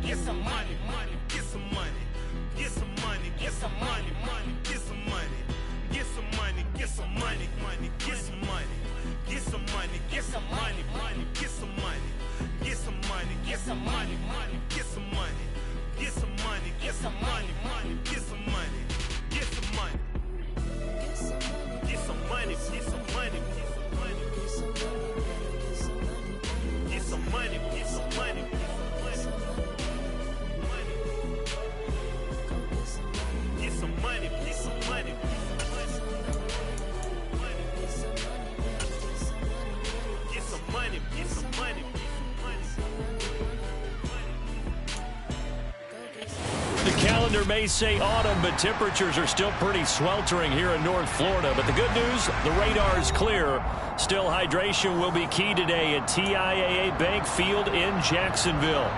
get some money, money, get some money, get some money, get some money, money, get some money, get some money, get some money, money, get some money, get some money, get some money, money, get some money, get some money, get some money, money, get some money, get some money, get some money, money, get some money, get some money, get some money, get some money, get some money, get some money, get some money, get some money. Get some money, get some money. Get some money, get some money. The calendar may say autumn, but temperatures are still pretty sweltering here in North Florida. But the good news, the radar is clear. Still, hydration will be key today at TIAA Bank Field in Jacksonville.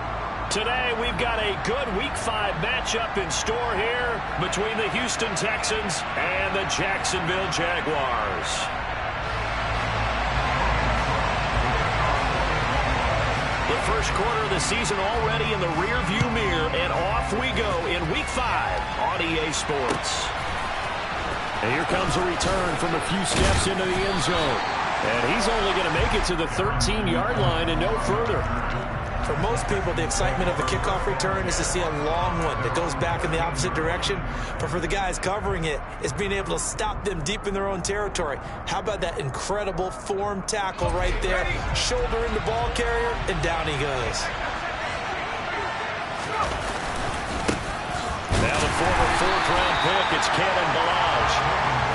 Today, we've got a good Week 5 matchup in store here between the Houston Texans and the Jacksonville Jaguars. The first quarter of the season already in the rearview mirror, and off we go in Week 5 on EA Sports. And here comes a return from a few steps into the end zone. And he's only going to make it to the 13-yard line and no further. For most people, the excitement of a kickoff return is to see a long one that goes back in the opposite direction. But for the guys covering it, it's being able to stop them deep in their own territory. How about that incredible form tackle right there? Shoulder in the ball carrier, and down he goes. Now the former fourth-round pick, it's Kalen Ballage.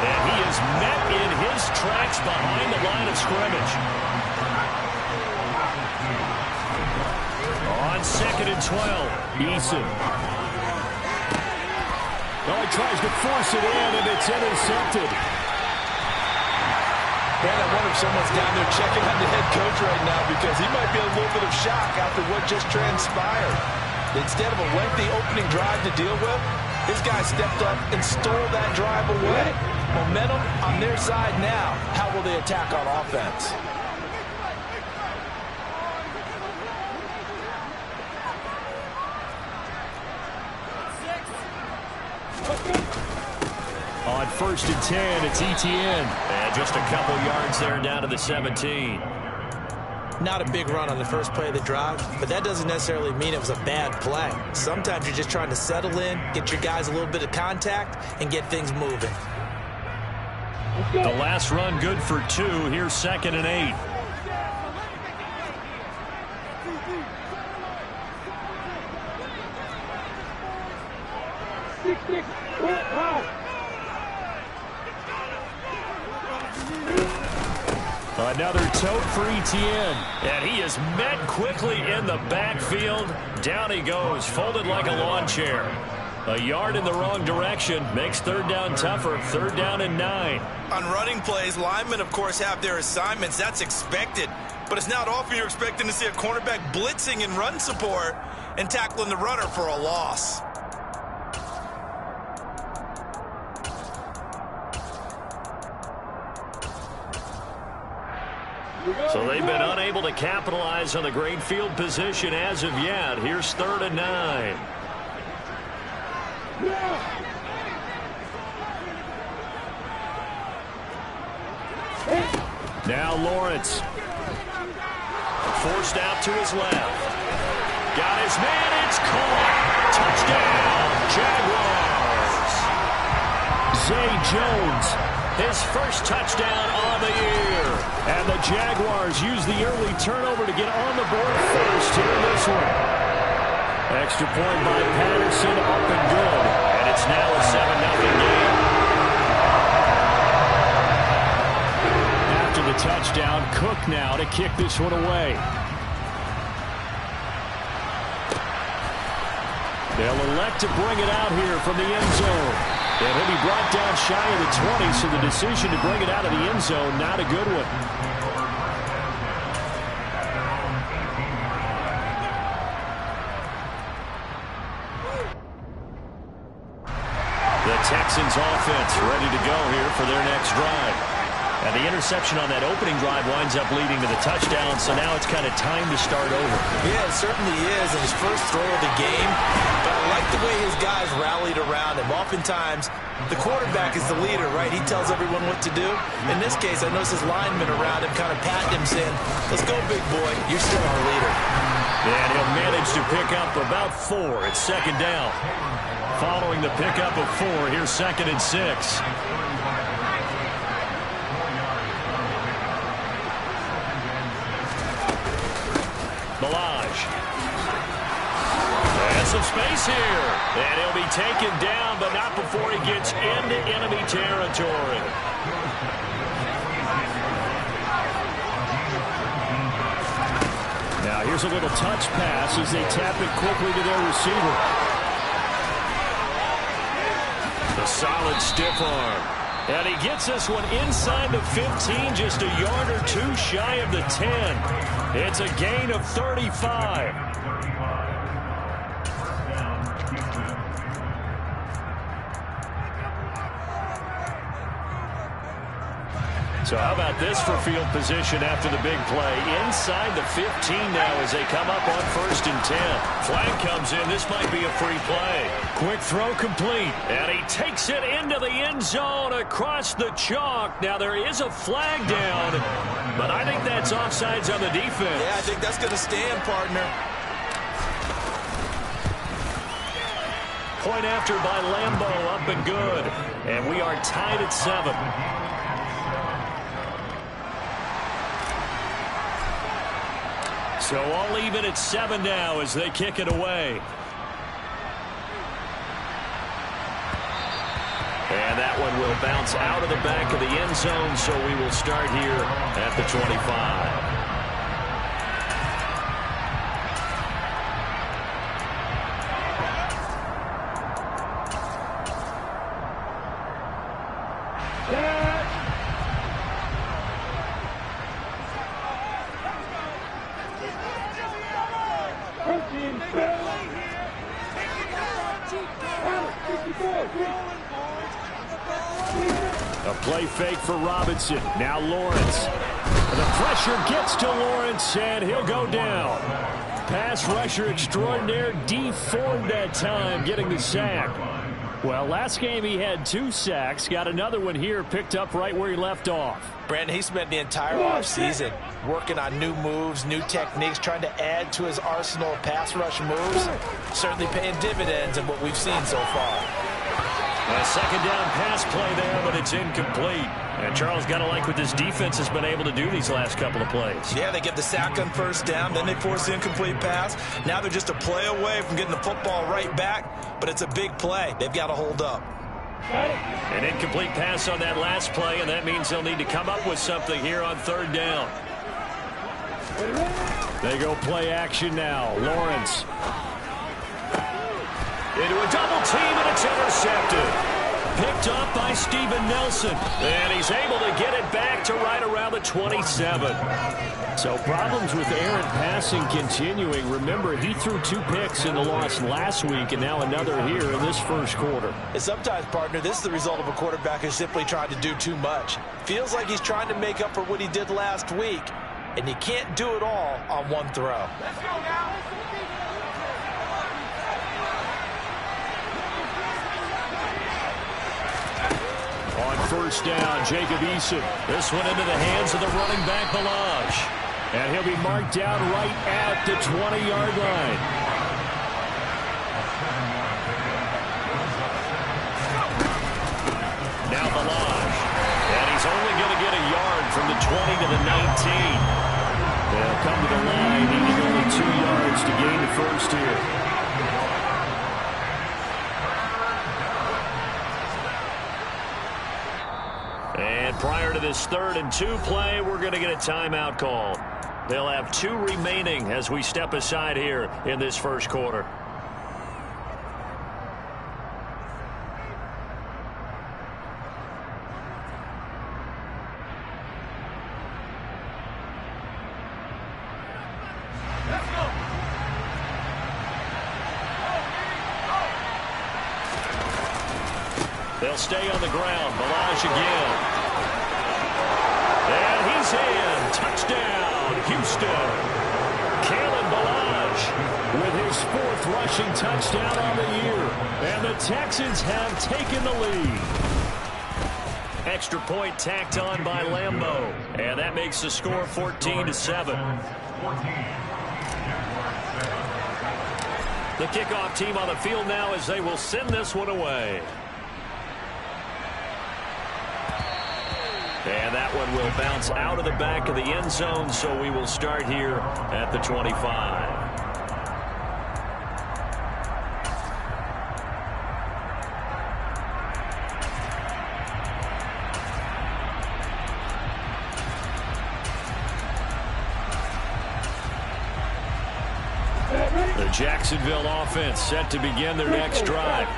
And he is met in his tracks behind the line of scrimmage. On 2nd and 12, Eason. Oh, he tries to force it in, and it's intercepted. Man, I wonder if someone's down there checking on the head coach right now because he might be a little bit of shock after what just transpired. Instead of a lengthy opening drive to deal with, his guy stepped up and stole that drive away. Momentum on their side now. How will they attack on offense? On 1st and 10, it's Etienne. And just a couple yards there down to the 17. Not a big run on the first play of the drive, but that doesn't necessarily mean it was a bad play. Sometimes you're just trying to settle in, get your guys a little bit of contact, and get things moving. The last run good for 2. Here's 2nd and 8. Another tote for Etienne. And he is met quickly in the backfield. Down he goes, folded like a lawn chair. A yard in the wrong direction makes 3rd down tougher. 3rd down and 9. On running plays, linemen, of course, have their assignments. That's expected. But it's not often you're expecting to see a cornerback blitzing in run support and tackling the runner for a loss. So they've been unable to capitalize on the great field position as of yet. Here's 3rd and 9. Now Lawrence. Forced out to his left. Got his man. It's caught. Touchdown, Jaguars. Zay Jones. His first touchdown on the year. And the Jaguars use the early turnover to get on the board first here in this one. Extra point by Patterson, up and good. And it's now a 7-0 game. After the touchdown, Cook now to kick this one away. They'll elect to bring it out here from the end zone. And he'll be brought down shy of the 20, so the decision to bring it out of the end zone, not a good one. The Texans offense ready to go here for their next drive. And the interception on that opening drive winds up leading to the touchdown, so now it's kind of time to start over. Yeah, it certainly is, and his first throw of the game. But I like the way his guys rallied around him. Oftentimes, the quarterback is the leader, right? He tells everyone what to do. In this case, I noticed his linemen around him kind of patting him, saying, let's go, big boy. You're still our leader. And he'll manage to pick up about 4. It's second down. Following the pickup of 4, here's 2nd and 6. And some space here. And he'll be taken down, but not before he gets into enemy territory. Now here's a little touch pass as they tap it quickly to their receiver. The solid stiff arm. And he gets this one inside the 15, just a yard or 2 shy of the 10. It's a gain of 35. So how about this for field position after the big play? Inside the 15 now as they come up on 1st and 10. Flag comes in. This might be a free play. Quick throw complete. And he takes it into the end zone across the chalk. Now there is a flag down, but I think that's offsides on the defense. Yeah, I think that's going to stand, partner. Point after by Lambo, up and good. And we are tied at 7. So all even at 7 now as they kick it away. And that one will bounce out of the back of the end zone, so we will start here at the 25. A play fake for Robinson. Now Lawrence. The pressure gets to Lawrence, and he'll go down. Pass rusher extraordinaire, deformed that time, getting the sack. Well, last game he had 2 sacks. Got another one here, picked up right where he left off. Brandon, he spent the entire offseason working on new moves, new techniques, trying to add to his arsenal of pass rush moves. Certainly paying dividends in what we've seen so far. A second down pass play there, but it's incomplete. And Charles, got to like what this defense has been able to do these last couple of plays. Yeah, they get the sack on 1st down, then they force the incomplete pass. Now they're just a play away from getting the football right back, but it's a big play. They've got to hold up. An incomplete pass on that last play, and that means they'll need to come up with something here on 3rd down. They go play action now. Lawrence. Into a double team, and it's intercepted. Picked up by Steven Nelson. And he's able to get it back to right around the 27. So problems with errant passing continuing. Remember, he threw 2 picks in the loss last week, and now another here in this first quarter. And sometimes, partner, this is the result of a quarterback who's simply trying to do too much. Feels like he's trying to make up for what he did last week, and you can't do it all on one throw. Let's go now. On 1st down, Jacob Eason. This one into the hands of the running back, Balaj. And he'll be marked down right at the 20-yard line. Now Balaj. And he's only going to get a yard from the 20 to the 19. They'll come to the line, needing only 2 yards to gain the first here. And prior to this 3rd and 2 play, we're going to get a timeout call. They'll have 2 remaining as we step aside here in this first quarter. They'll stay on the ground. Balaj again. It's in. Touchdown, Houston. Kalen Ballage with his 4th rushing touchdown on the year. And the Texans have taken the lead. Extra point tacked on by Lambeau. And that makes the score 14-7. The kickoff team on the field now as they will send this one away. And that one will bounce out of the back of the end zone, so we will start here at the 25. The Jacksonville offense set to begin their next drive.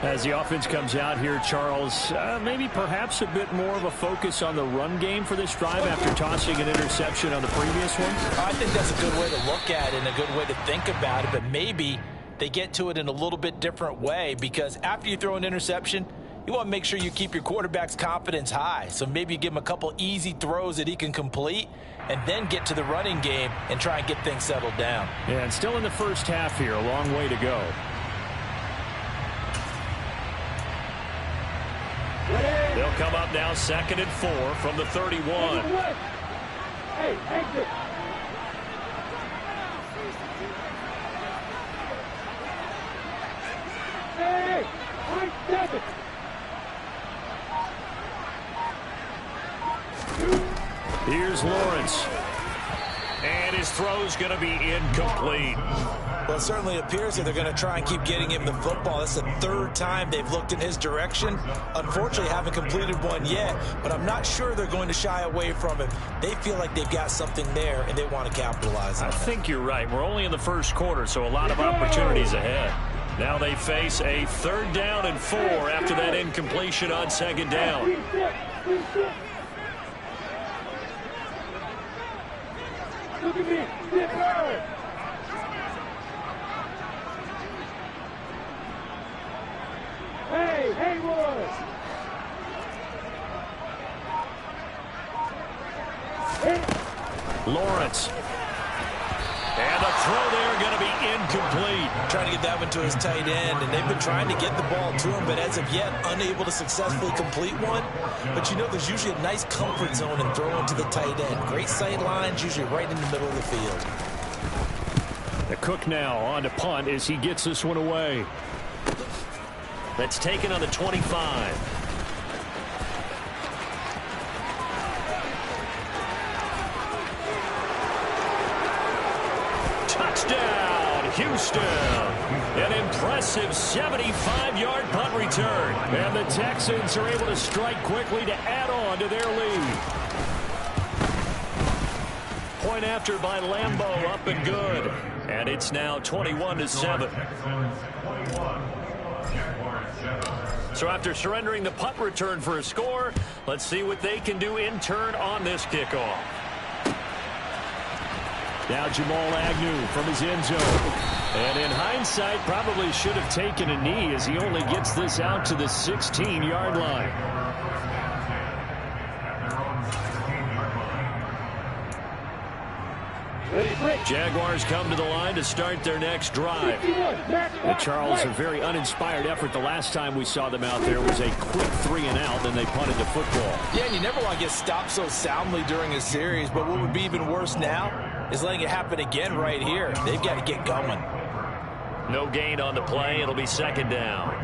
As the offense comes out here, Charles, maybe perhaps a bit more of a focus on the run game for this drive after tossing an interception on the previous one? I think that's a good way to look at it and a good way to think about it, but maybe they get to it in a little bit different way, because after you throw an interception, you want to make sure you keep your quarterback's confidence high. So maybe you give him a couple easy throws that he can complete and then get to the running game and try and get things settled down. Yeah, and still in the first half here, a long way to go. They'll come up now 2nd and 4 from the 31. Hey, exit. Hey, 7. Here's Lawrence. And his throw's going to be incomplete. Well, it certainly appears that they're going to try and keep getting him the football. That's the 3rd time they've looked in his direction. Unfortunately, haven't completed one yet, but I'm not sure they're going to shy away from it. They feel like they've got something there, and they want to capitalize on it. I think you're right. We're only in the first quarter, so a lot of opportunities ahead. Now they face a 3rd down and 4 after that incompletion on 2nd down. Look at me. Sit hard. Hey, Haywood. Lawrence. And the throw there going to be incomplete. Trying to get that one to his tight end, and they've been trying to get the ball to him, but as of yet, unable to successfully complete one. But you know, there's usually a nice comfort zone in throwing to the tight end. Great sight lines, usually right in the middle of the field. The Cook now on to punt as he gets this one away. That's taken on the 25. Touchdown, Houston. An impressive 75-yard punt return. And the Texans are able to strike quickly to add on to their lead. Point after by Lambeau, up and good. And it's now 21-7. So after surrendering the punt return for a score, let's see what they can do in turn on this kickoff. Now Jamal Agnew from his end zone. And in hindsight, probably should have taken a knee as he only gets this out to the 16-yard line. Jaguars come to the line to start their next drive. The Charles, a very uninspired effort. The last time we saw them out there was a quick 3-and-out, then they punted the football. Yeah, and you never want to get stopped so soundly during a series, but what would be even worse now is letting it happen again right here. They've got to get going. No gain on the play. It'll be 2nd down.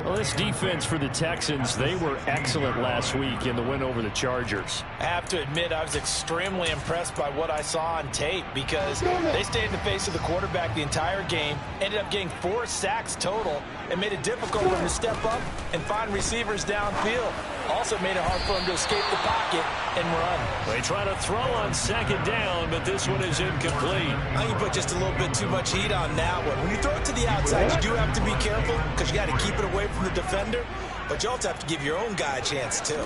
Well, this defense for the Texans, they were excellent last week in the win over the Chargers. I have to admit, I was extremely impressed by what I saw on tape because they stayed in the face of the quarterback the entire game, ended up getting 4 sacks total, and made it difficult for him to step up and find receivers downfield. Also made it hard for him to escape the pocket and run. They try to throw on 2nd down, but this one is incomplete. I think you put just a little bit too much heat on that one. When you throw it to the outside, you do have to be careful because you got to keep it away from the defender, but you also have to give your own guy a chance too.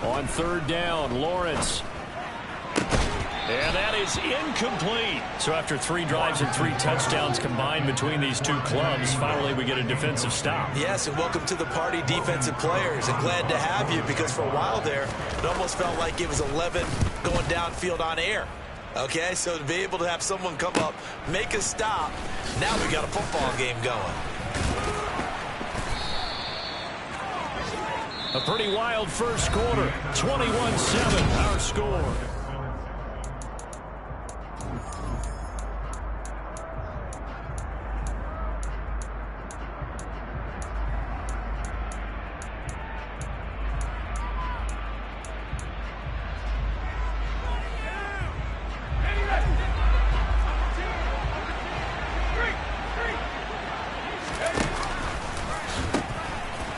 On 3rd down, Lawrence. And that is incomplete. So after 3 drives and 3 touchdowns combined between these two clubs, finally we get a defensive stop. Yes, and welcome to the party, defensive players. And glad to have you because for a while there, it almost felt like it was 11 going downfield on air. Okay, so to be able to have someone come up, make a stop, now we got a football game going. A pretty wild first quarter. 21-7, our score.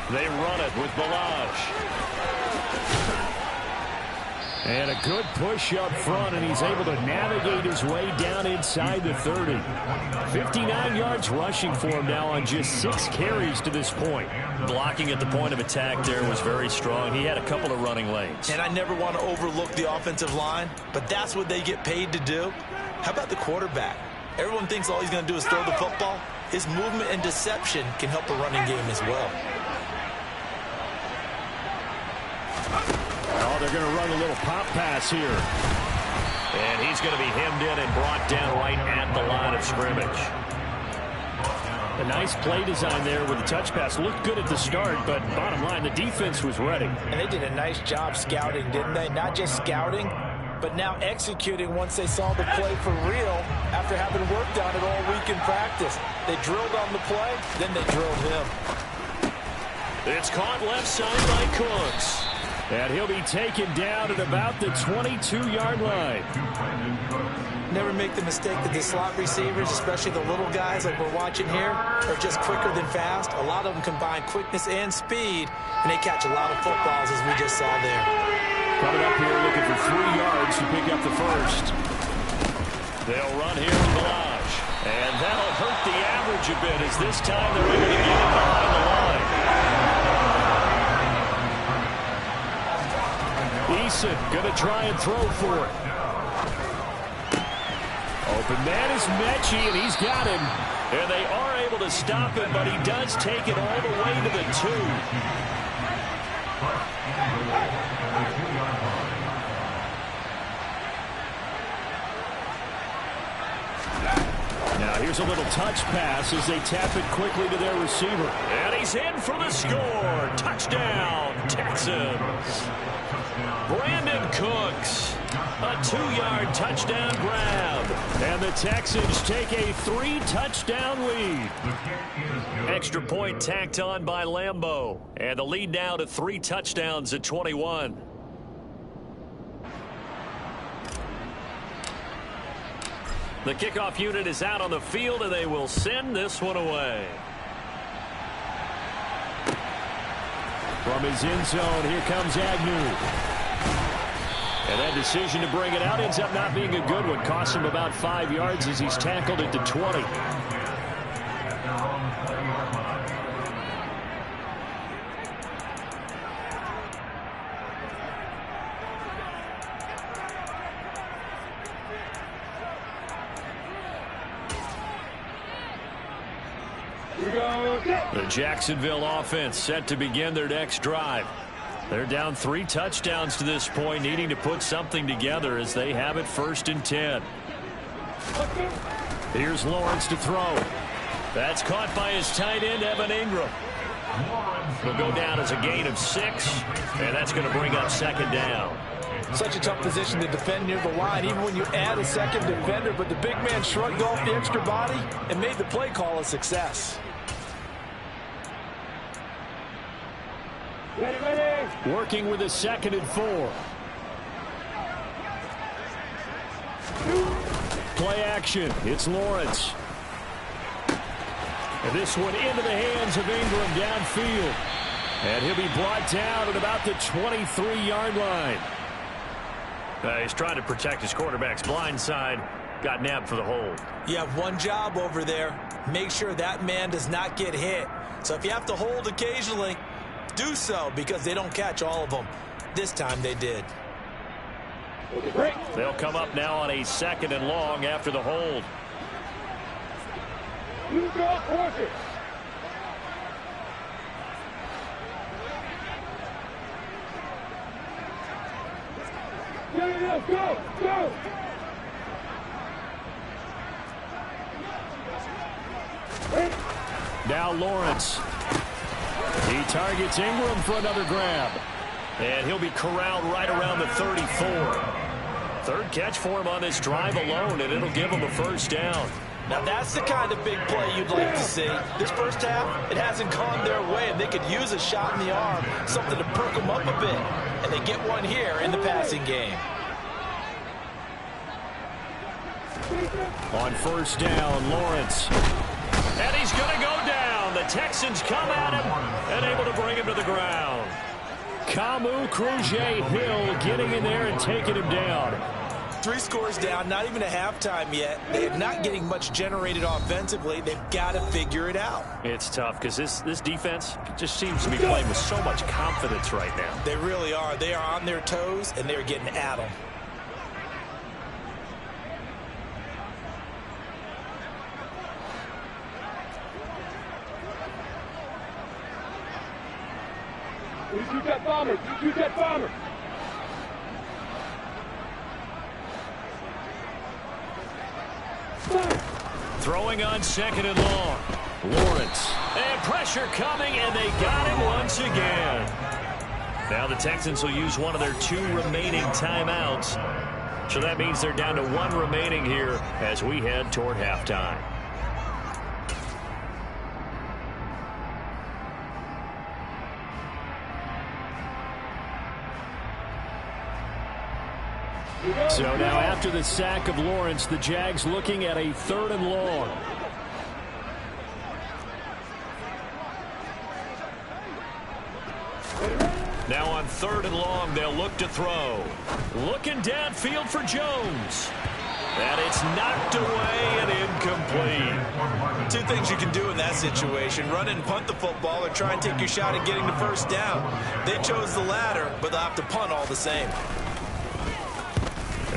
They run it with Balaj. And a good push up front, and he's able to navigate his way down inside the 30. 59 yards rushing for him now on just 6 carries to this point. Blocking at the point of attack there was very strong. He had a couple of running lanes. And I never want to overlook the offensive line, but that's what they get paid to do. How about the quarterback? Everyone thinks all he's going to do is throw the football. His movement and deception can help a running game as well. Oh, they're going to run a little pop pass here. And he's going to be hemmed in and brought down right at the line of scrimmage. A nice play design there with the touch pass. Looked good at the start, but bottom line, the defense was ready. And they did a nice job scouting, didn't they? Not just scouting, but now executing once they saw the play for real after having worked on it all week in practice. They drilled on the play, then they drilled him. It's caught left side by Cooks. And he'll be taken down at about the 22-yard line. Never make the mistake that the slot receivers, especially the little guys like we're watching here, are just quicker than fast. A lot of them combine quickness and speed, and they catch a lot of footballs, as we just saw there. Coming up here looking for 3 yards to pick up the first. They'll run here with Balaj. And that'll hurt the average a bit, as this time they're able to get it behind the line. Eason going to try and throw for it. Open man is Mechie, and he's got him. And they are able to stop him, but he does take it all the way to the 2. Now here's a little touch pass as they tap it quickly to their receiver. And he's in for the score. Touchdown, Texans. Brandon Cooks, a 2-yard touchdown grab. And the Texans take a 3-touchdown lead. Extra point tacked on by Lambeau. And the lead now to 3 touchdowns at 21. The kickoff unit is out on the field, and they will send this one away. From his end zone, here comes Agnew. And that decision to bring it out ends up not being a good one. Costs him about 5 yards as he's tackled at the 20. The Jacksonville offense set to begin their next drive. They're down 3 touchdowns to this point, needing to put something together as they have it 1st and 10. Here's Lawrence to throw. That's caught by his tight end, Evan Ingram. He'll go down as a gain of 6, and that's going to bring up 2nd down. Such a tough position to defend near the line, even when you add a second defender, but the big man shrugged off the extra body and made the play call a success. Ready. Working with a 2nd and 4. Play action. It's Lawrence. And this one into the hands of Ingram downfield. And he'll be brought down at about the 23-yard line. He's trying to protect his quarterback's blind side. Got nabbed for the hold. You have one job over there. Make sure that man does not get hit. So if you have to hold occasionally, do so, because they don't catch all of them. This time they did. They'll come up now on a 2nd and long after the hold. You got horses. Go! Go! Now Lawrence. He targets Ingram for another grab. And he'll be corralled right around the 34. Third catch for him on this drive alone, and it'll give him a first down. Now that's the kind of big play you'd like to see. This first half, it hasn't gone their way, and they could use a shot in the arm, something to perk them up a bit. And they get one here in the passing game. On first down, Lawrence. And he's going to go down. The Texans come at him and able to bring him to the ground. Kamu Krujay-Hill getting in there and taking him down. 3 scores down, not even a halftime yet. They're not getting much generated offensively. They've got to figure it out. It's tough because this defense just seems to be playing with so much confidence right now. They really are. They are on their toes, and they're getting at them. Shoot that bomber! Shoot that bomber! Throwing on second and long. Lawrence. And pressure coming, and they got him once again. Now the Texans will use one of their 2 remaining timeouts. So that means they're down to 1 remaining here as we head toward halftime. So now after the sack of Lawrence, the Jags looking at a 3rd and long. Now on 3rd and long, they'll look to throw. Looking downfield for Jones. And it's knocked away and incomplete. 2 things you can do in that situation. Run and punt the football or try and take your shot at getting the first down. They chose the latter, but they'll have to punt all the same.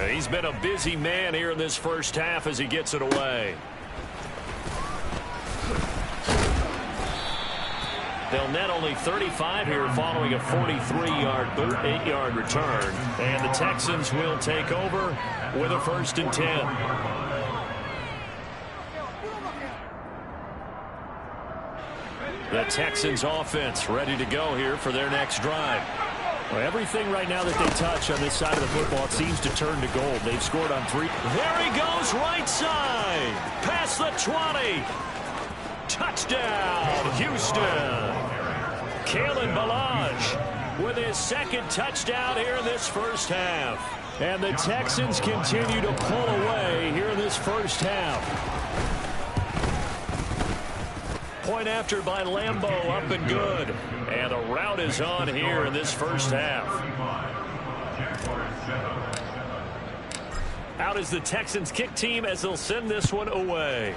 He's been a busy man here in this first half as he gets it away. They'll net only 35 here following a 43-yard boot, 8-yard return. And the Texans will take over with a 1st and 10. The Texans offense ready to go here for their next drive. Well, everything right now that they touch on this side of the football, it seems to turn to gold. They've scored on 3. There he goes, right side. Past the 20. Touchdown, Houston. Kalen Ballage with his 2nd touchdown here in this first half. And the Texans continue to pull away here in this first half. Point after by Lambo, up and good. And the route is on here in this first half. Out is the Texans kick team as they'll send this one away.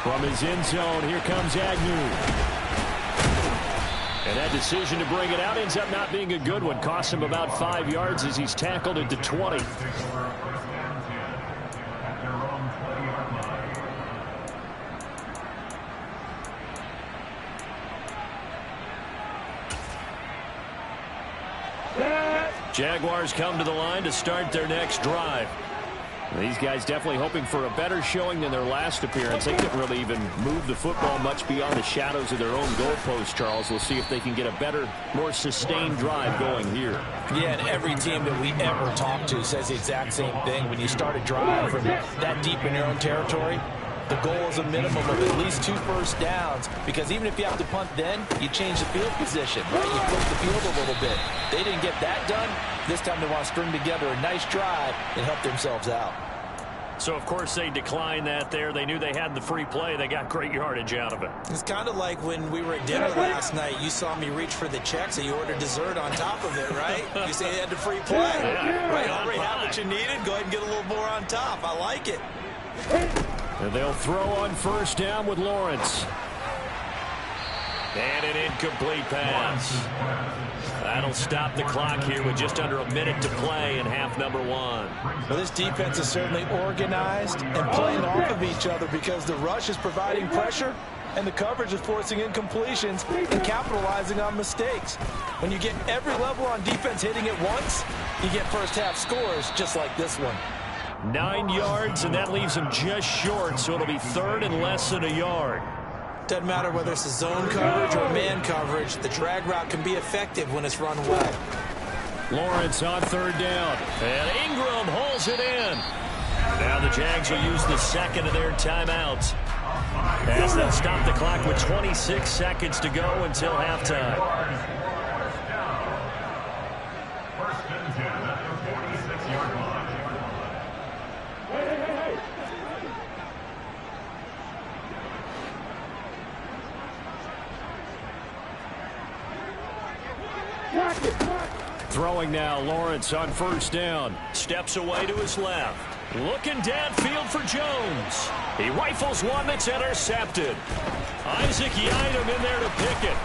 From his end zone, here comes Agnew. And that decision to bring it out ends up not being a good one. Costs him about 5 yards as he's tackled at the 20. Jaguars come to the line to start their next drive. These guys definitely hoping for a better showing than their last appearance. They couldn't really even move the football much beyond the shadows of their own goalpost, Charles. We'll see if they can get a better, more sustained drive going here. Yeah, and every team that we ever talk to says the exact same thing. When you start a drive from that deep in your own territory, the goal is a minimum of at least 2 first downs, because even if you have to punt then, you change the field position, right? You flip the field a little bit. They didn't get that done. This time they want to string together a nice drive and help themselves out. So, of course, they declined that there. They knew they had the free play. They got great yardage out of it. It's kind of like when we were at dinner last night. You saw me reach for the check, so you ordered dessert on top of it, right? You say you had the free play. Yeah. Right? Already have what you needed. Go ahead and get a little more on top. I like it. And they'll throw on first down with Lawrence. And an incomplete pass. That'll stop the clock here with just under a minute to play in half number 1. Well, this defense is certainly organized and playing off of each other, because the rush is providing pressure and the coverage is forcing incompletions and capitalizing on mistakes. When you get every level on defense hitting it once, you get first-half scores just like this one. 9 yards, and that leaves him just short, so it'll be third and less than a yard. Doesn't matter whether it's a zone coverage or man coverage, the drag route can be effective when it's run well. Lawrence on third down, and Ingram hauls it in. Now the Jags will use the second of their timeouts, as they'll stop the clock with 26 seconds to go until halftime. First and 10 at the 46-yard line. Throwing now, Lawrence on first down. Steps away to his left. Looking downfield for Jones. He rifles one that's intercepted. Isaac Yiadom in there to pick it.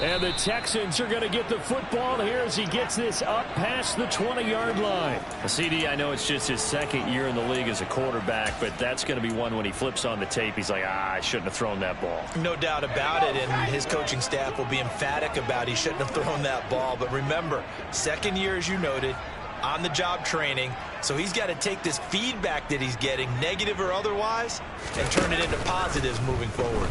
And the Texans are going to get the football here as he gets this up past the 20-yard line. CD, I know it's just his second year in the league as a quarterback, but that's going to be one when he flips on the tape. He's like, I shouldn't have thrown that ball. No doubt about it, and his coaching staff will be emphatic about he shouldn't have thrown that ball. But remember, second year, as you noted, on-the-job training, so he's got to take this feedback that he's getting, negative or otherwise, and turn it into positives moving forward.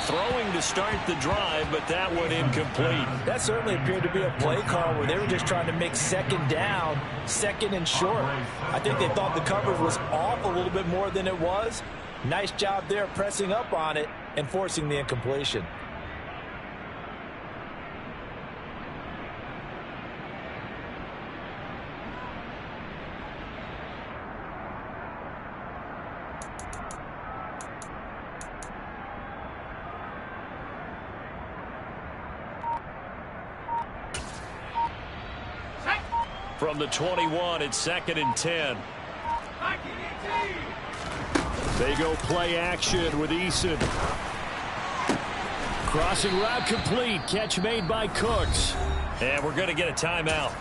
Throwing to start the drive, but that one incomplete. That certainly appeared to be a play call where they were just trying to make second down, second and short. I think they thought the coverage was off a little bit more than it was. Nice job there pressing up on it and forcing the incompletion. From the 21, it's second and 10. They go play action with Eason. Crossing route complete. Catch made by Cooks. And we're going to get a timeout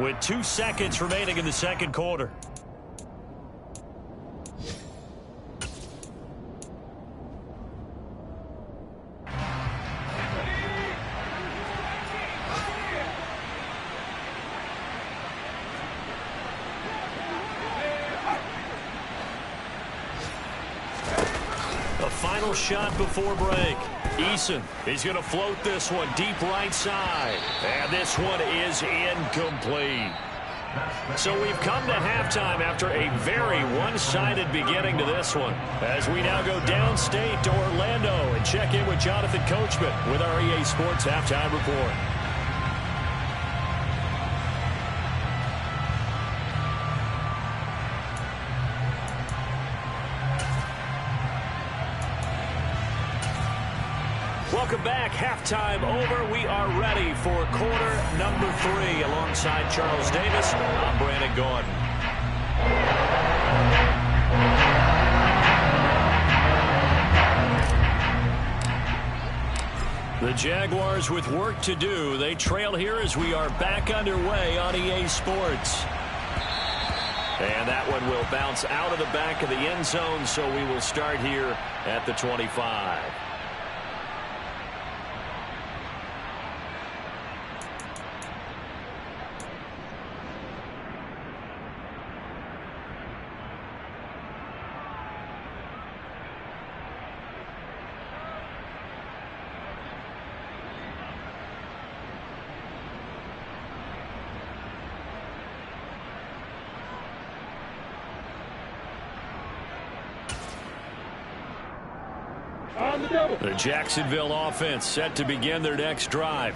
with 2 seconds remaining in the second quarter. Final shot before break. Eason, he's going to float this one deep right side. And this one is incomplete. So we've come to halftime after a very one-sided beginning to this one, as we now go downstate to Orlando and check in with Jonathan Coachman with our EA Sports Halftime Report. Welcome back. Halftime over. We are ready for quarter number 3. Alongside Charles Davis, I'm Brandon Gordon. The Jaguars with work to do. They trail here as we are back underway on EA Sports. And that one will bounce out of the back of the end zone, so we will start here at the 25. The Jacksonville offense set to begin their next drive.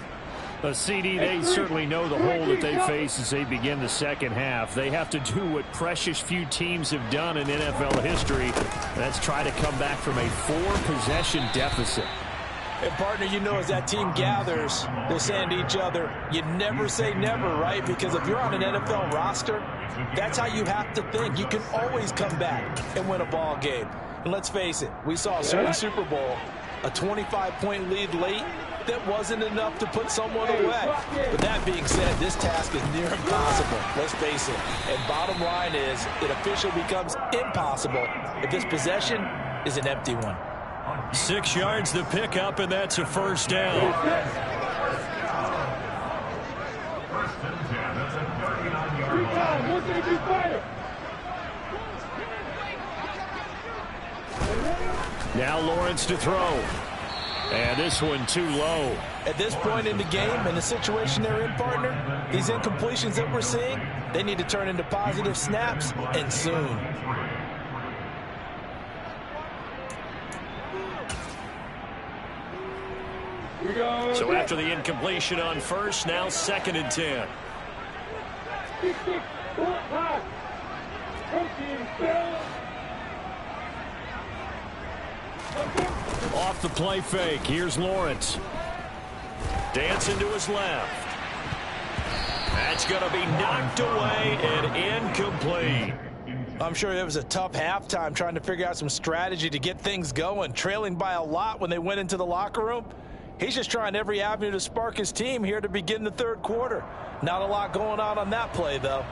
CD, they certainly know the hole that they face as they begin the second half. They have to do what precious few teams have done in NFL history. That's try to come back from a 4-possession deficit. And partner, you know, as that team gathers, they're saying to each other, you never say never, right? Because if you're on an NFL roster, that's how you have to think. You can always come back and win a ball game. And let's face it, we saw a certain Super Bowl, a 25-point lead late, that wasn't enough to put someone away. But that being said, this task is near impossible, let's face it. And bottom line is, it officially becomes impossible if this possession is an empty one. 6 yards the pickup, and that's a first down. First and 10. That's a 39-yard line. Once they do fire. Now Lawrence to throw. And this one too low. At this point in the game, in the situation they're in, partner, these incompletions that we're seeing, they need to turn into positive snaps, and soon. So after the incompletion on first, now 2nd and 10. Off the play fake. Here's Lawrence. Dancing to his left. That's going to be knocked away and incomplete. I'm sure it was a tough halftime trying to figure out some strategy to get things going, trailing by a lot when they went into the locker room. He's just trying every avenue to spark his team here to begin the third quarter. Not a lot going on that play, though.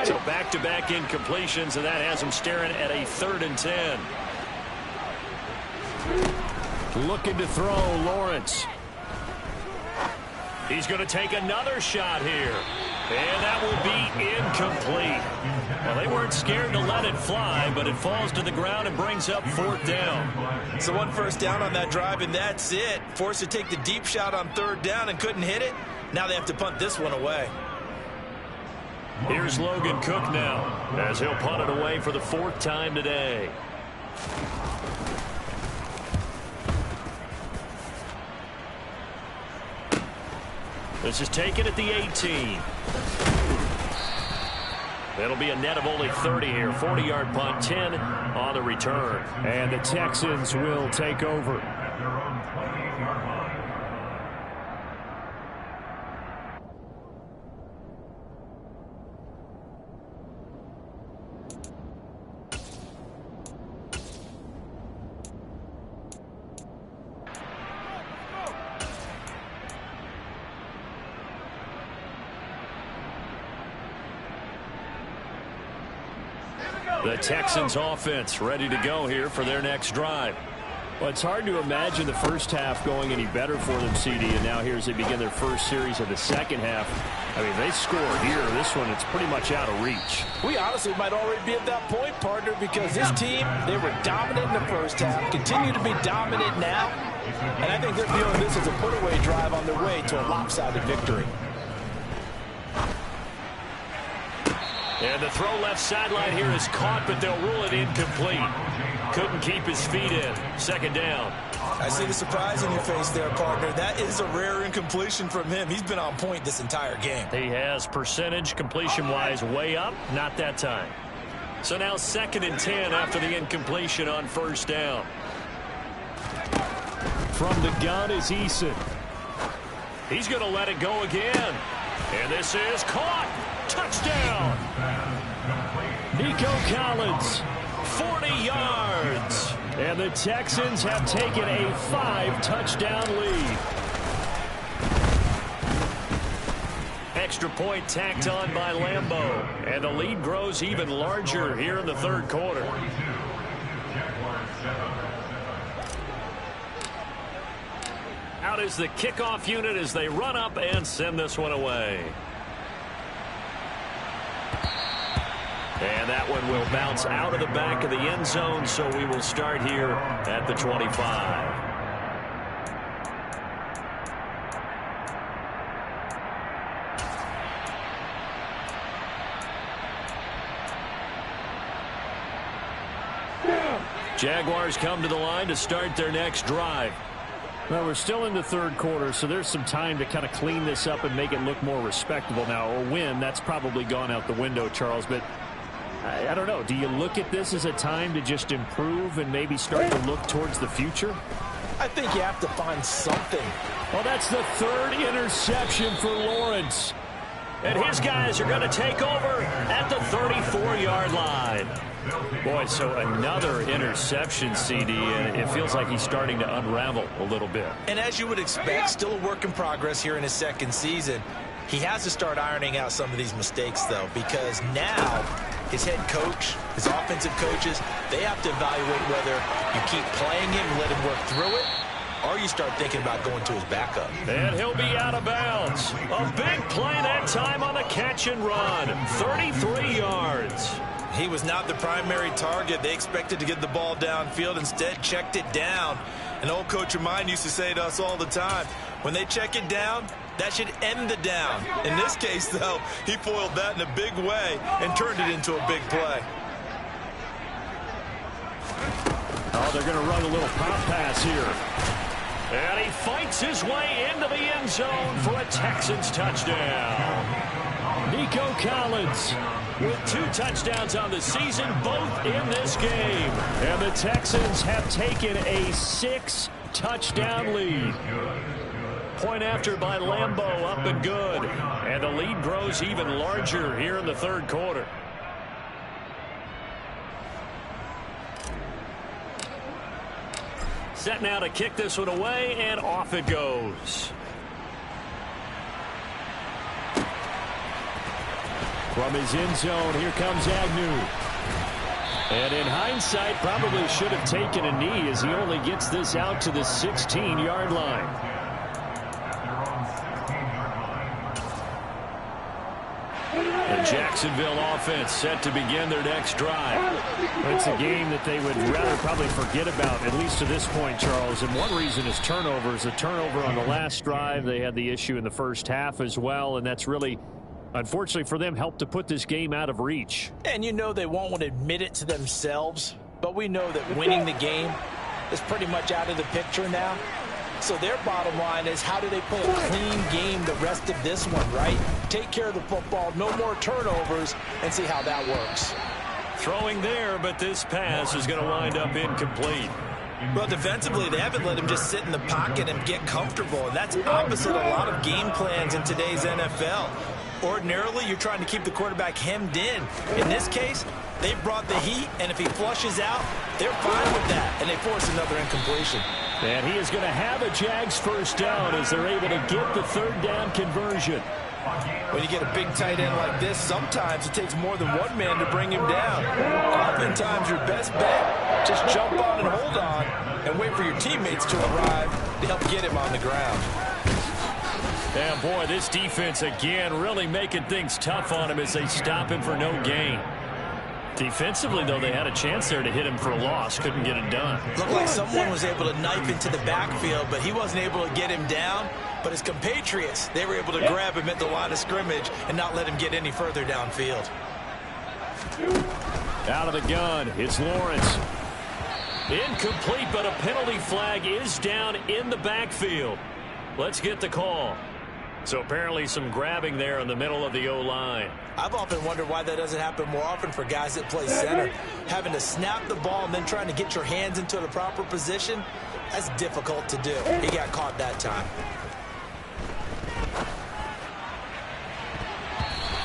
So back-to-back incompletions, and that has him staring at a 3rd and 10. Looking to throw, Lawrence. He's going to take another shot here. And that will be incomplete. Well, they weren't scared to let it fly, but it falls to the ground and brings up 4th down. So 1 first down on that drive, and that's it. Forced to take the deep shot on 3rd down and couldn't hit it. Now they have to punt this one away. Here's Logan Cook now, as he'll punt it away for the 4th time today. This is taken at the 18. That'll be a net of only 30 here. 40-yard punt, 10 on the return. And the Texans will take over. At their own 28-yard line. The Texans offense ready to go here for their next drive. Well, it's hard to imagine the first half going any better for them, CD, and now here as they begin their first series of the second half. I mean, they score here. This one, it's pretty much out of reach. We honestly might already be at that point, partner, because this team, they were dominant in the first half, continue to be dominant now, and I think they're viewing this as a put-away drive on their way to a lopsided victory. And the throw left sideline here is caught, but they'll rule it incomplete. Couldn't keep his feet in. 2nd down. I see the surprise in your face there, partner. That is a rare incompletion from him. He's been on point this entire game. He has percentage completion-wise way up. Not that time. So now 2nd and 10 after the incompletion on 1st down. From the gun is Eason. He's going to let it go again. And this is caught. Touchdown. Nico Collins. 40 yards. And the Texans have taken a 5-touchdown lead. Extra point tacked on by Lambeau. And the lead grows even larger here in the 3rd quarter. Out is the kickoff unit as they run up and send this one away. And that one will bounce out of the back of the end zone, so we will start here at the 25. Jaguars come to the line to start their next drive. Well, we're still in the 3rd quarter, so there's some time to kind of clean this up and make it look more respectable now. Or win, that's probably gone out the window, Charles. But I don't know. Do you look at this as a time to just improve and maybe start to look towards the future? I think you have to find something. Well, that's the 3rd interception for Lawrence. And his guys are going to take over at the 34-yard line. Boy, so another interception, CD, and it feels like he's starting to unravel a little bit. And as you would expect, still a work in progress here in his second season. He has to start ironing out some of these mistakes, though, because now his head coach, his offensive coaches, they have to evaluate whether you keep playing him and let him work through it, or you start thinking about going to his backup. And he'll be out of bounds. A big play that time on the catch and run. 33 yards. He was not the primary target. They expected to get the ball downfield, instead checked it down. An old coach of mine used to say to us all the time, when they check it down, that should end the down. In this case, though, he foiled that in a big way and turned it into a big play. Oh, they're going to run a little pop pass here. And he fights his way into the end zone for a Texans touchdown. Nico Collins with 2 touchdowns on the season, both in this game. And the Texans have taken a 6-touchdown lead. Point after by Lambeau, up and good. And the lead grows even larger here in the third quarter. Set now to kick this one away, and off it goes. From his end zone, here comes Agnew. And in hindsight, probably should have taken a knee as he only gets this out to the 16-yard line. The Jacksonville offense set to begin their next drive. It's a game that they would rather probably forget about, at least to this point, Charles. And one reason is turnovers. A turnover on the last drive. They had the issue in the first half as well, and that's really, unfortunately for them, helped to put this game out of reach. And you know they won't want to admit it to themselves, but we know that winning the game is pretty much out of the picture now. So their bottom line is, how do they play a clean game the rest of this one, right? Take care of the football, no more turnovers, and see how that works. Throwing there, but this pass is going to wind up incomplete. Well, defensively, they haven't let him just sit in the pocket and get comfortable, and that's opposite a lot of game plans in today's NFL. Ordinarily, you're trying to keep the quarterback hemmed in. In this case, they brought the heat, and if he flushes out, they're fine with that, and they force another incompletion. And he is going to have a Jags first down as they're able to get the third down conversion. When you get a big tight end like this, sometimes it takes more than one man to bring him down. Oftentimes, your best bet, just jump on and hold on and wait for your teammates to arrive to help get him on the ground. And boy, this defense again really making things tough on him as they stop him for no gain. Defensively, though, they had a chance there to hit him for a loss. Couldn't get it done. Looked like someone was able to knife into the backfield, but he wasn't able to get him down. But his compatriots, they were able to grab him at the line of scrimmage and not let him get any further downfield. Out of the gun, it's Lawrence. Incomplete, but a penalty flag is down in the backfield. Let's get the call. So apparently some grabbing there in the middle of the O-line. I've often wondered why that doesn't happen more often for guys that play center. Having to snap the ball and then trying to get your hands into the proper position, that's difficult to do. He got caught that time.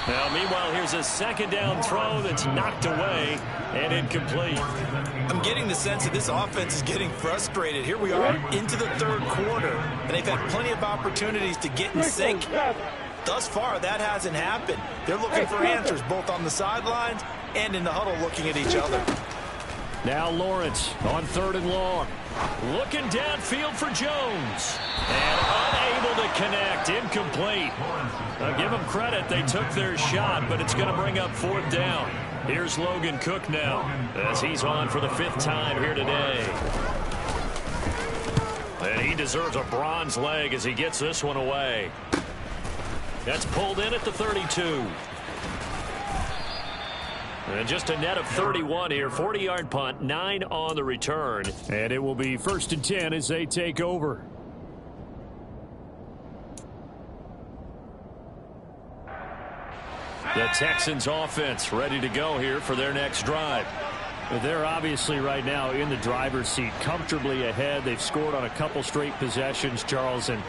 Now, meanwhile, here's a second down throw that's knocked away and incomplete. I'm getting the sense that this offense is getting frustrated. Here we are into the third quarter, and they've had plenty of opportunities to get in sync. Thus far, that hasn't happened. They're looking for answers both on the sidelines and in the huddle looking at each other. Now Lawrence on 3rd and long. Looking downfield for Jones. And unable to connect. Incomplete. Now give them credit. They took their shot, but it's going to bring up 4th down. Here's Logan Cook now as he's on for the 5th time here today. And he deserves a bronze leg as he gets this one away. That's pulled in at the 32. And just a net of 31 here. 40-yard punt, 9 on the return. And it will be 1st and 10 as they take over. The Texans offense ready to go here for their next drive. They're obviously right now in the driver's seat, comfortably ahead. They've scored on a couple straight possessions, Charles, and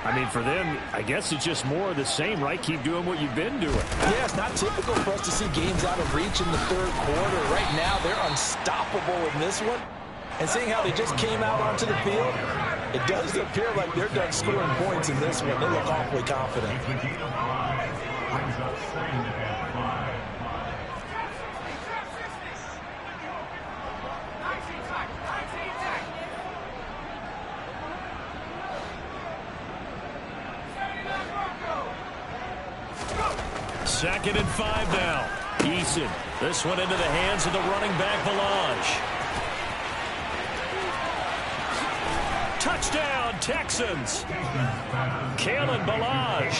I mean, for them, I guess it's just more of the same, right? Keep doing what you've been doing. Yeah, it's not typical for us to see games out of reach in the third quarter. Right now, they're unstoppable in this one. And seeing how they just came out onto the field, it does appear like they're done scoring points in this one. They look awfully confident. Second and 5 now. Eason. This one into the hands of the running back, Balaj. Touchdown, Texans. Kalen Balaj,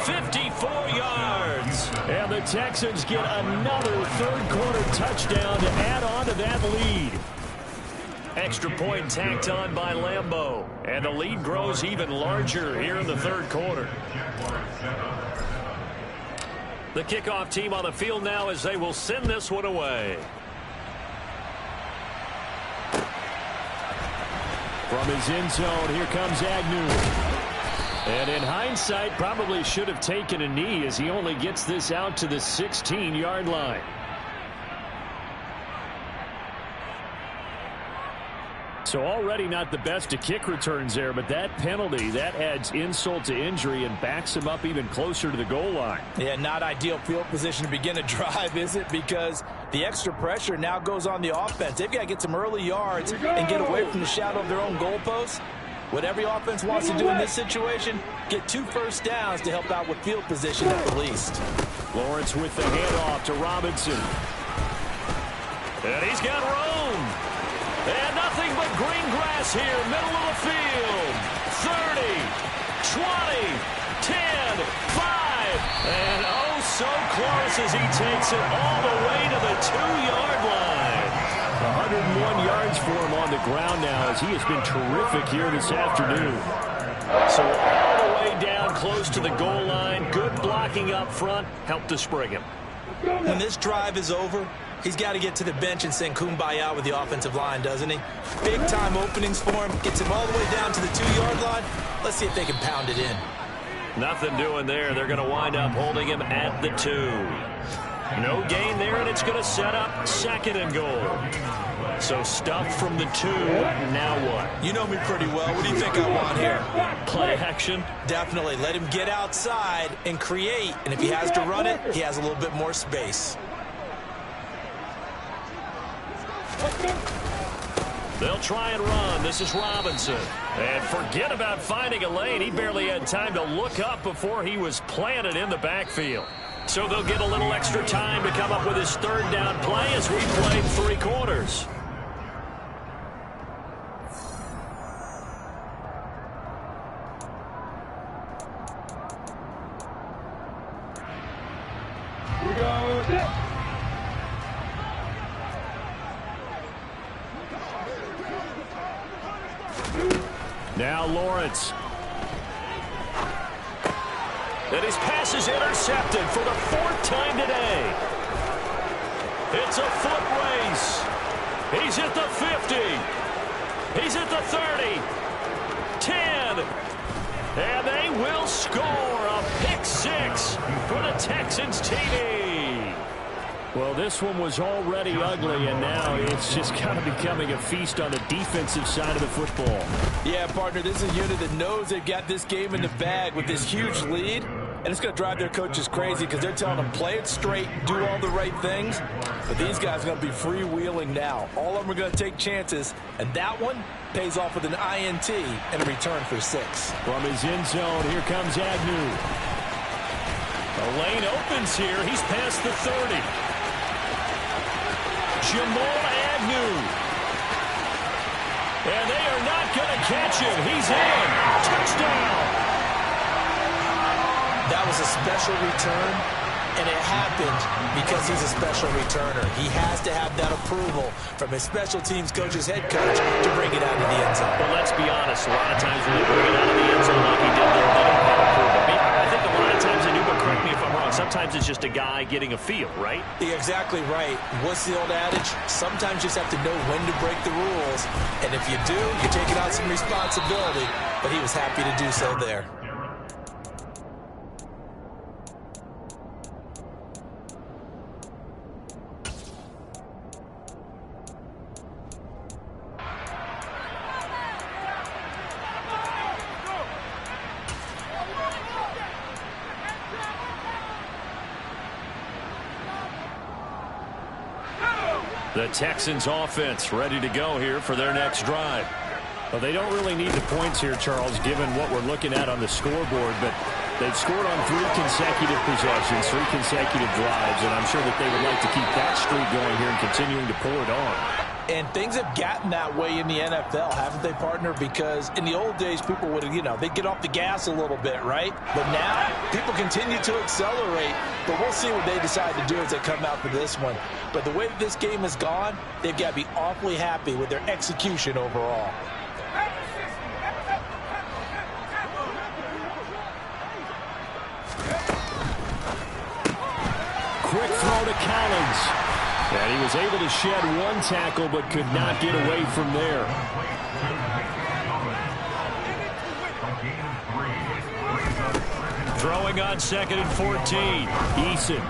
54 yards. And the Texans get another third-quarter touchdown to add on to that lead. Extra point tacked on by Lambeau. And the lead grows even larger here in the third quarter. The kickoff team on the field now as they will send this one away. From his end zone, here comes Agnew. And in hindsight, probably should have taken a knee as he only gets this out to the 16-yard line. So already not the best of kick returns there, but that penalty, that adds insult to injury and backs him up even closer to the goal line. Yeah, not ideal field position to begin a drive, is it? Because the extra pressure now goes on the offense. They've got to get some early yards and get away from the shadow of their own goalposts. What every offense wants to do in this situation, get 2 first downs to help out with field position at the least. Lawrence with the handoff to Robinson. And he's got room. And nothing but green grass here, middle of the field. 30, 20, 10, 5. And oh, so close as he takes it all the way to the 2-yard line. 101 yards for him on the ground now as he has been terrific here this afternoon. So all the way down close to the goal line. Good blocking up front. Helped to spring him. When this drive is over, he's got to get to the bench and sing kumbaya with the offensive line, doesn't he? Big-time openings for him. Gets him all the way down to the 2-yard line. Let's see if they can pound it in. Nothing doing there. They're going to wind up holding him at the 2. No gain there, and it's going to set up second and goal. So stuffed from the 2. Now what? You know me pretty well. What do you think I want here? Play action? Definitely. Let him get outside and create. And if he has to run it, he has a little bit more space. They'll try and run. This is Robinson. And forget about finding a lane. He barely had time to look up before he was planted in the backfield. So they'll get a little extra time to come up with his third down play as we played 3 quarters. We go set. Now Lawrence. And his pass is intercepted for the 4th time today. It's a foot race. He's at the 50. He's at the 30. 10. And they will score a pick 6 for the Texans TV. Well, this one was already ugly, and now it's just kind of becoming a feast on the defensive side of the football. Yeah, partner, this is a unit that knows they've got this game in the bag with this huge lead, and it's going to drive their coaches crazy because they're telling them play it straight, do all the right things, but these guys are going to be freewheeling now. All of them are going to take chances, and that one pays off with an INT and a return for 6. From his end zone, here comes Agnew. The lane opens here. He's past the 30. Jamal Agnew. And they are not going to catch him. He's in. Touchdown. That was a special return, and it happened because he's a special returner. He has to have that approval from his special teams coach's head coach to bring it out of the end zone. But let's be honest. A lot of times when they bring it out of the end zone like he did there, they don't have approval. I think a lot of times they do, but correct me if I'm wrong. Sometimes it's just a guy getting a feel, right? You're exactly right. What's the old adage? Sometimes you just have to know when to break the rules. And if you do, you're taking on some responsibility. But he was happy to do so there. The Texans offense ready to go here for their next drive. Well, they don't really need the points here, Charles, given what we're looking at on the scoreboard, but they've scored on 3 consecutive possessions, 3 consecutive drives, and I'm sure that they would like to keep that streak going here and continuing to pour it on. And things have gotten that way in the NFL, haven't they, partner? Because in the old days, people would, they'd get off the gas a little bit, right? But now, people continue to accelerate. But we'll see what they decide to do as they come out for this one. But the way that this game has gone, they've got to be awfully happy with their execution overall. Quick throw to Collins. And he was able to shed 1 tackle but could not get away from there. Throwing on 2nd and 14. Eason.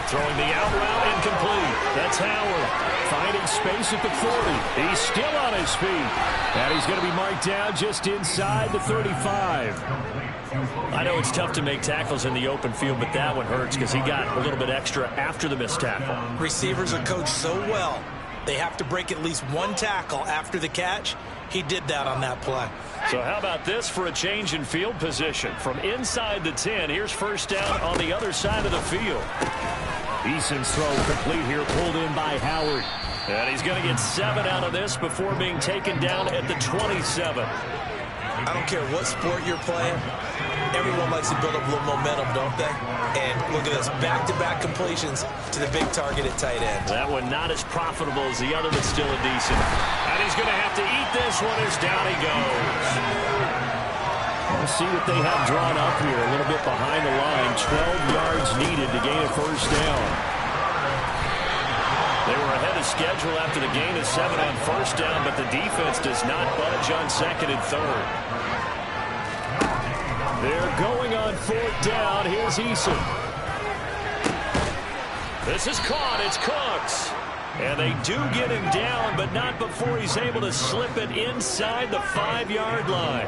Throwing the out route, incomplete. That's Howard. Finding space at the 40. He's still on his feet. And he's going to be marked down just inside the 35. I know it's tough to make tackles in the open field, but that one hurts because he got a little bit extra after the missed tackle. Receivers are coached so well, they have to break at least 1 tackle after the catch. He did that on that play. So how about this for a change in field position? From inside the 10, here's first down on the other side of the field. Eason's throw complete here, pulled in by Howard. And he's going to get 7 out of this before being taken down at the 27. I don't care what sport you're playing. Everyone likes to build up a little momentum, don't they? And look at this, back-to-back completions to the big target at tight end. That one not as profitable as the other, but still a decent. And he's going to have to eat this one as down he goes. Let's see what they have drawn up here. A little bit behind the line. 12 yards needed to gain a first down. They were ahead of schedule after the gain of 7 on first down, but the defense does not budge on 2nd and 3rd. They're going on 4th down. Here's Eason. This is caught. It's Cooks. And they do get him down, but not before he's able to slip it inside the 5-yard line.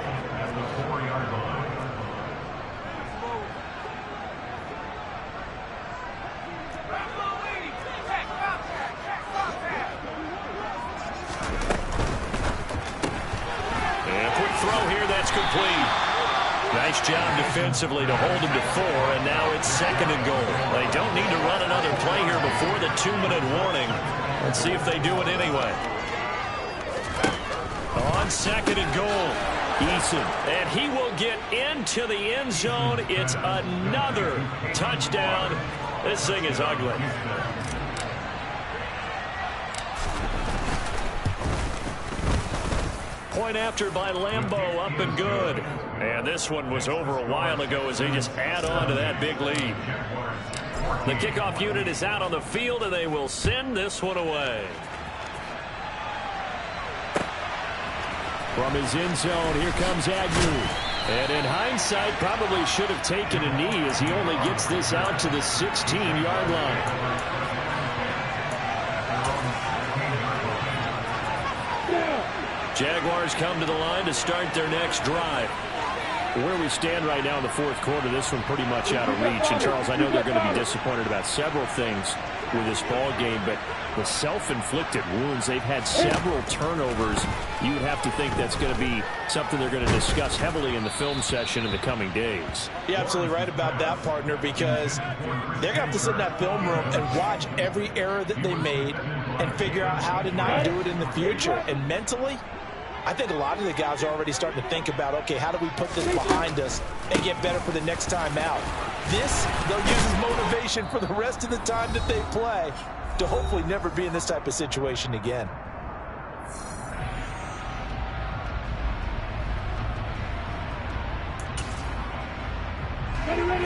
And a quick throw here. That's complete. Nice job defensively to hold him to 4, and now it's 2nd and goal. They don't need to run another play here before the 2-minute warning. Let's see if they do it anyway. On 2nd and goal, Eason. And he will get into the end zone. It's another touchdown. This thing is ugly. Point after by Lambeau, up and good. And this one was over a while ago as they just add on to that big lead. The kickoff unit is out on the field, and they will send this one away. From his end zone, here comes Agnew. And in hindsight, probably should have taken a knee as he only gets this out to the 16-yard line. Jaguars come to the line to start their next drive. Where we stand right now in the 4th quarter, this one pretty much out of reach. And, Charles, I know they're going to be disappointed about several things with this ball game, but the self-inflicted wounds, they've had several turnovers. You would have to think that's going to be something they're going to discuss heavily in the film session in the coming days. You're absolutely right about that, partner, because they're going to have to sit in that film room and watch every error that they made and figure out how to not do it in the future. And mentally, I think a lot of the guys are already starting to think about, okay, how do we put this behind us and get better for the next time out? This, they'll use as motivation for the rest of the time that they play to hopefully never be in this type of situation again. Ready.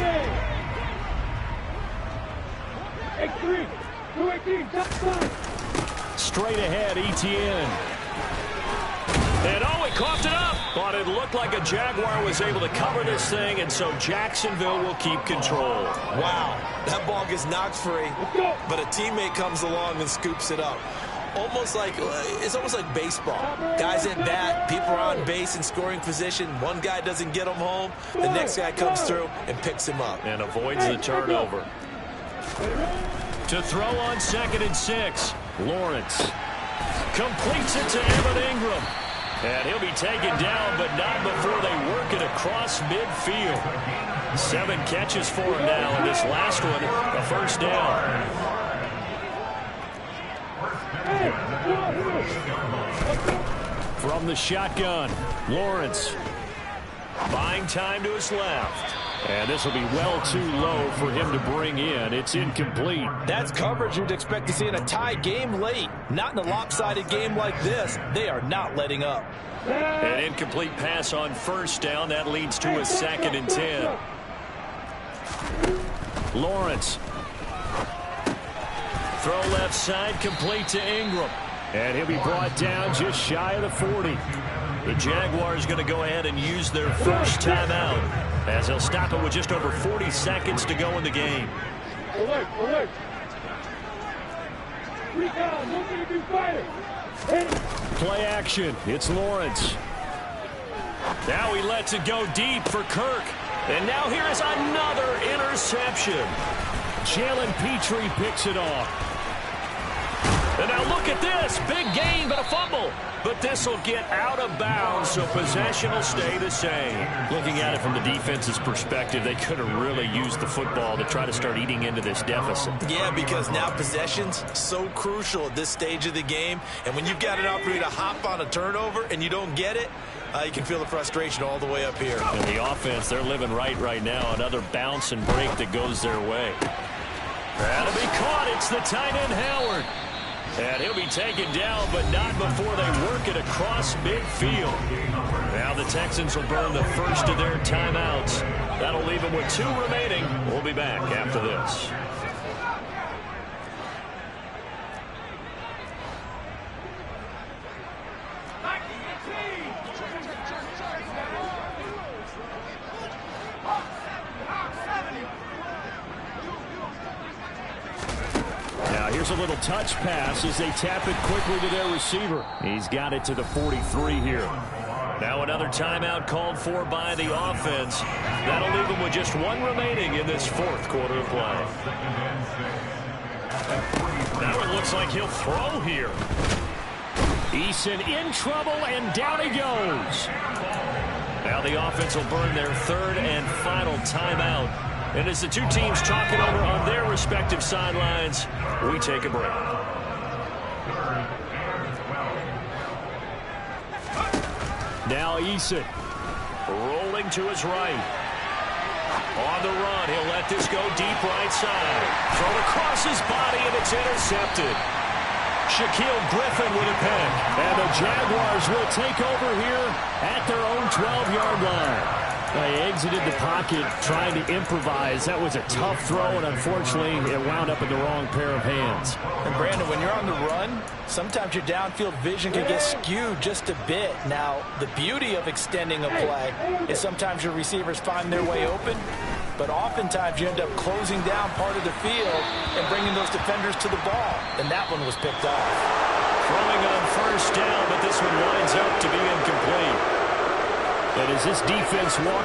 8-3, 2-18, touchdown. Straight ahead, Etienne. And oh, he coughed it up. But it looked like a Jaguar was able to cover this thing, and so Jacksonville will keep control. Wow, that ball gets knocked free, but a teammate comes along and scoops it up. It's almost like baseball. Guys at bat, people are on base in scoring position. One guy doesn't get him home. The next guy comes through and picks him up. And avoids the turnover. To throw on 2nd and 6. Lawrence completes it to Evan Ingram. And he'll be taken down, but not before they work it across midfield. 7 catches for him now, and this last one, a first down. From the shotgun, Lawrence buying time to his left. And this will be well too low for him to bring in. It's incomplete. That's coverage you'd expect to see in a tie game late. Not in a lopsided game like this. They are not letting up. An incomplete pass on first down. That leads to a 2nd and 10. Lawrence. Throw left side, complete to Ingram. And he'll be brought down just shy of the 40. The Jaguars going to go ahead and use their first timeout, as they'll stop it with just over 40 seconds to go in the game. Alert, alert. Recon, looking to do fire. Play action. It's Lawrence. Now he lets it go deep for Kirk. And now here is another interception. Jalen Petrie picks it off. And now look at this. Big gain, but a fumble. But this will get out of bounds, so possession will stay the same. Looking at it from the defense's perspective, they could have really used the football to try to start eating into this deficit. Yeah, because now possession's so crucial at this stage of the game. And when you've got an opportunity to hop on a turnover and you don't get it, you can feel the frustration all the way up here. And the offense, they're living right now. Another bounce and break that goes their way. That'll be caught. It's the tight end, Howard. And he'll be taken down, but not before they work it across midfield. Now the Texans will burn the first of their timeouts. That'll leave them with 2 remaining. We'll be back after this. Here's a little touch pass as they tap it quickly to their receiver. He's got it to the 43 here. Now another timeout called for by the offense. That'll leave them with just 1 remaining in this 4th quarter of play. Now it looks like he'll throw here. Eason in trouble, and down he goes. Now the offense will burn their 3rd and final timeout. And as the 2 teams talk it over on their respective sidelines, we take a break. Now Eason rolling to his right. On the run, he'll let this go deep right side. Thrown across his body, and it's intercepted. Shaquille Griffin with a pick. And the Jaguars will take over here at their own 12-yard line. They exited the pocket trying to improvise. That was a tough throw, and unfortunately, it wound up in the wrong pair of hands. And Brandon, when you're on the run, sometimes your downfield vision can get skewed just a bit. Now, the beauty of extending a play is sometimes your receivers find their way open, but oftentimes you end up closing down part of the field and bringing those defenders to the ball. And that one was picked off. Throwing on first down, but this one winds up to be incomplete. And as this defense walks